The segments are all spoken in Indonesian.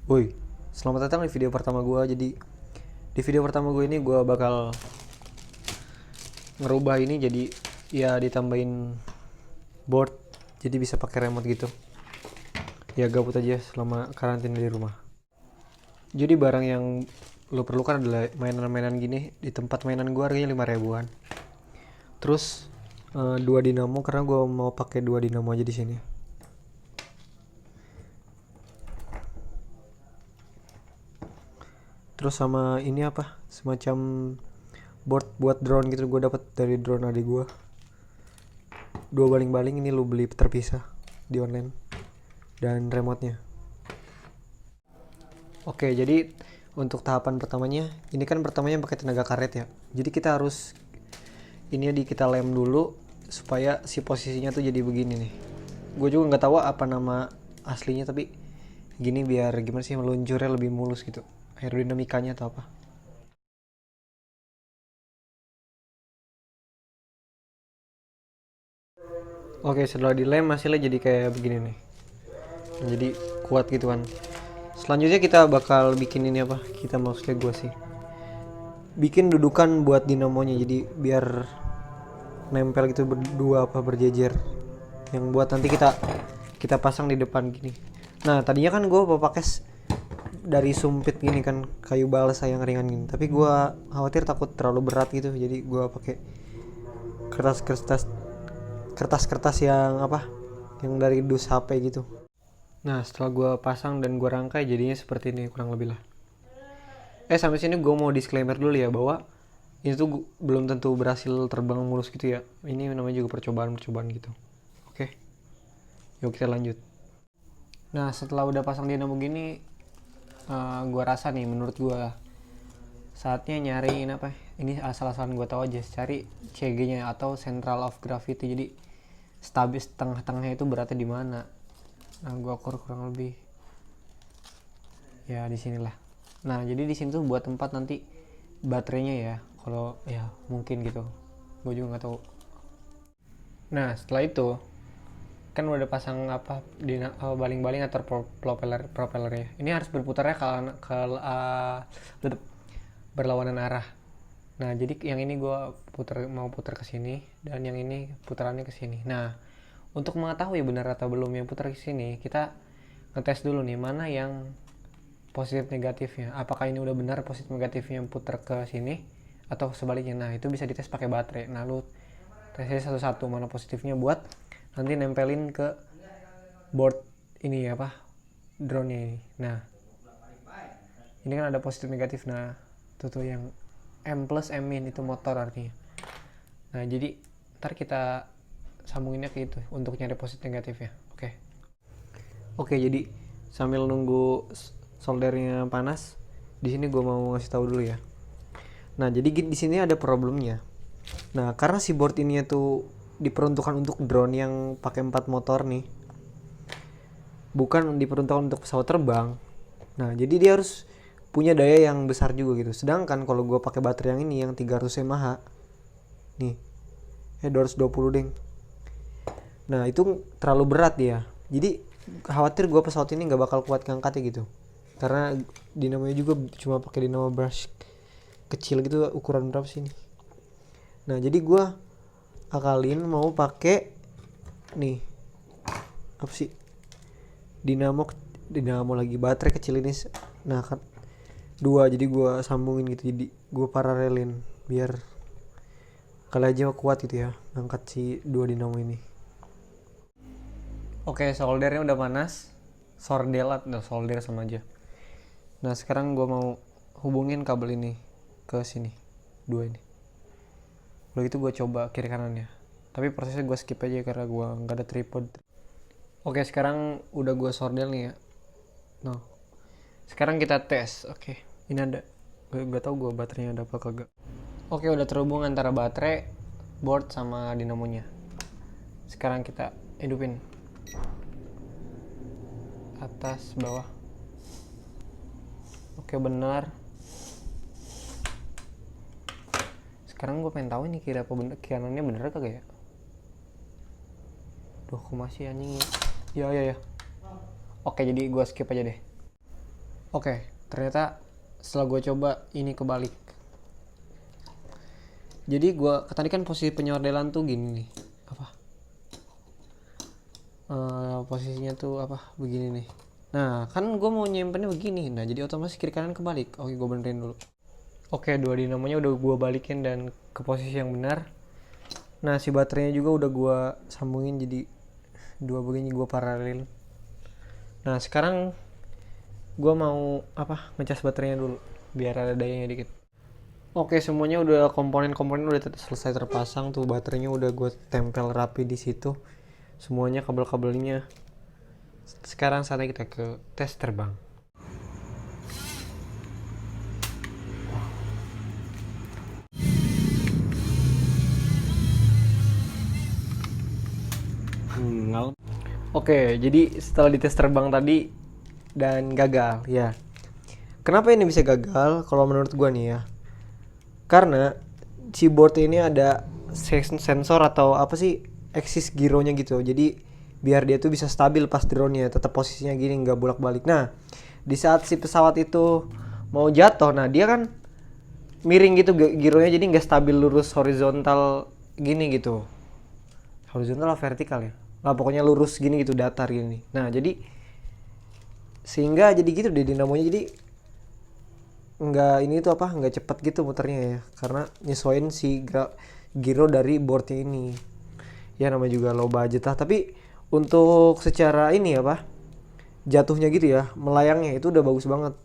Woi, selamat datang di video pertama gue. Jadi di video pertama gue ini gue bakal ngerubah ini jadi ya ditambahin board, jadi bisa pakai remote gitu. Ya gabut aja selama karantina di rumah. Jadi barang yang lo perlukan adalah mainan-mainan gini. Di tempat mainan gue harganya 5 ribuan. Terus dua dinamo karena gue mau pakai dua dinamo aja di sini. Terus sama ini apa? Semacam board buat drone gitu, gue dapat dari drone adik gue. Dua baling-baling ini lu beli terpisah di online, dan remote-nya. Oke, jadi untuk tahapan pertamanya, ini kan pertamanya pakai tenaga karet ya. Jadi kita harus ini kita lem dulu supaya si posisinya tuh jadi begini nih. Gue juga nggak tahu apa nama aslinya, tapi gini biar gimana sih meluncurnya lebih mulus gitu. Aerodinamikanya atau apa. Oke, setelah dilem hasilnya jadi kayak begini nih. Jadi kuat gitu kan. Selanjutnya kita bakal bikin ini apa? Kita maksudnya gue sih bikin dudukan buat dinamonya, jadi biar nempel gitu berdua apa berjejer, yang buat nanti kita pasang di depan gini. Nah tadinya kan gue mau pakai dari sumpit gini kan, kayu balsa yang ringan gini, tapi gue khawatir takut terlalu berat gitu, jadi gue pakai kertas-kertas yang apa, yang dari dus HP gitu. Nah setelah gue pasang dan gue rangkai jadinya seperti ini kurang lebih lah. Sampai sini gue mau disclaimer dulu ya, bahwa ini tuh belum tentu berhasil terbang mulus gitu ya. Ini namanya juga percobaan-percobaan gitu. Oke, yuk kita lanjut. Nah setelah udah pasang dinamo gini, gue rasa nih, menurut gue saatnya nyariin apa? Ini asal-asalan gue tahu aja, cari CG-nya atau Central of Gravity. Jadi stabil tengah-tengahnya itu beratnya di mana. Nah gue akur kurang lebih ya di sinilah. Nah jadi di sini tuh buat tempat nanti baterainya ya, kalau ya mungkin gitu, gue juga nggak tahu. Nah setelah itu kan udah pasang apa di baling-baling atau propellernya, ini harus berputarnya berlawanan arah. Nah jadi yang ini gue mau putar ke sini, dan yang ini putarannya ke sini. Nah untuk mengetahui benar atau belum yang putar ke sini, kita ngetes dulu nih mana yang positif negatifnya, apakah ini udah benar positif negatifnya yang putar ke sini atau sebaliknya. Nah itu bisa dites pakai baterai. Nah lu tesnya satu-satu mana positifnya, buat nanti nempelin ke board ini apa, drone nya ini. Nah ini kan ada positif negatif. Nah tuh yang M plus M min itu motor artinya. Nah jadi ntar kita sambunginnya ke itu untuk nyari positif negatifnya. Oke, jadi sambil nunggu soldernya panas, di sini gue mau ngasih tahu dulu ya. Nah, jadi di sini ada problemnya. Nah, karena si board ini tuh diperuntukkan untuk drone yang pakai 4 motor nih, bukan diperuntukkan untuk pesawat terbang. Nah, jadi dia harus punya daya yang besar juga gitu. Sedangkan kalau gue pakai baterai yang ini yang 300 mAh, nih, 220 deng. Nah, itu terlalu berat dia. Jadi khawatir gue pesawat ini nggak bakal kuat ngangkatnya gitu. Karena dinamonya juga cuma pakai dinamo brush kecil gitu, ukuran berapa sih ini. Nah, jadi gue akalin mau pakai nih apa sih, dinamo lagi baterai kecil ini. Nah kan dua, jadi gue sambungin gitu, jadi gue paralelin biar kali aja kuat gitu ya ngangkat si dua dinamo ini. Oke, soldernya udah panas. Solder sama aja. Nah sekarang gue mau hubungin kabel ini ke sini, dua ini. Lalu itu gue coba kiri kanannya, tapi prosesnya gue skip aja karena gue nggak ada tripod. Oke, sekarang udah gue solder nih ya. Nah sekarang kita tes. Oke, ini ada, gak tau gue baterainya ada apa kagak. Oke, udah terhubung antara baterai, board sama dinamonya. Sekarang kita hidupin atas bawah. Oke, benar. Sekarang gue pengen tahu ini kira apa bener, kanannya bener kagak ya. Duh, kok masih anjing ya. Ya. Oke, jadi gue skip aja deh. Oke, ternyata setelah gue coba ini kebalik. Jadi gue tadi kan posisi penyordelan tuh gini nih, apa? Posisinya tuh apa? Begini nih. Nah, kan gue mau nyimpennya begini. Nah, jadi otomatis kiri kanan kebalik. Oke, gue benerin dulu. Oke, dua dinamonya udah gue balikin dan ke posisi yang benar. Nah, si baterainya juga udah gue sambungin jadi dua begini, gue paralel. Nah, sekarang gue mau apa? Ngecas baterainya dulu biar ada dayanya dikit. Oke, semuanya udah komponen-komponen udah selesai terpasang tuh, baterainya udah gue tempel rapi di situ. Semuanya kabel-kabelnya. Sekarang saatnya kita ke tes terbang. Oke, jadi setelah dites terbang tadi dan gagal ya. Kenapa ini bisa gagal? Kalau menurut gua nih ya, karena keyboard ini ada sensor atau apa sih, axis gironya gitu. Jadi biar dia tuh bisa stabil pas drone-nya, tetap posisinya gini, nggak bolak-balik. Nah, di saat si pesawat itu mau jatuh, nah dia kan miring gitu gironya, jadi nggak stabil lurus horizontal gini gitu. Horizontal atau vertikal ya? Lah pokoknya lurus gini gitu, datar gini. Nah, jadi sehingga jadi gitu deh dinamonya, jadi nggak ini tuh apa, nggak cepet gitu muternya ya, karena nyesuaiin si giro dari boardnya ini. Ya namanya juga low budget lah, tapi untuk secara ini apa, jatuhnya gitu ya, melayangnya itu udah bagus banget.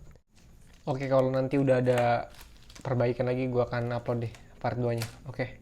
Oke, kalau nanti udah ada perbaikan lagi gue akan upload deh part 2 nya. Oke.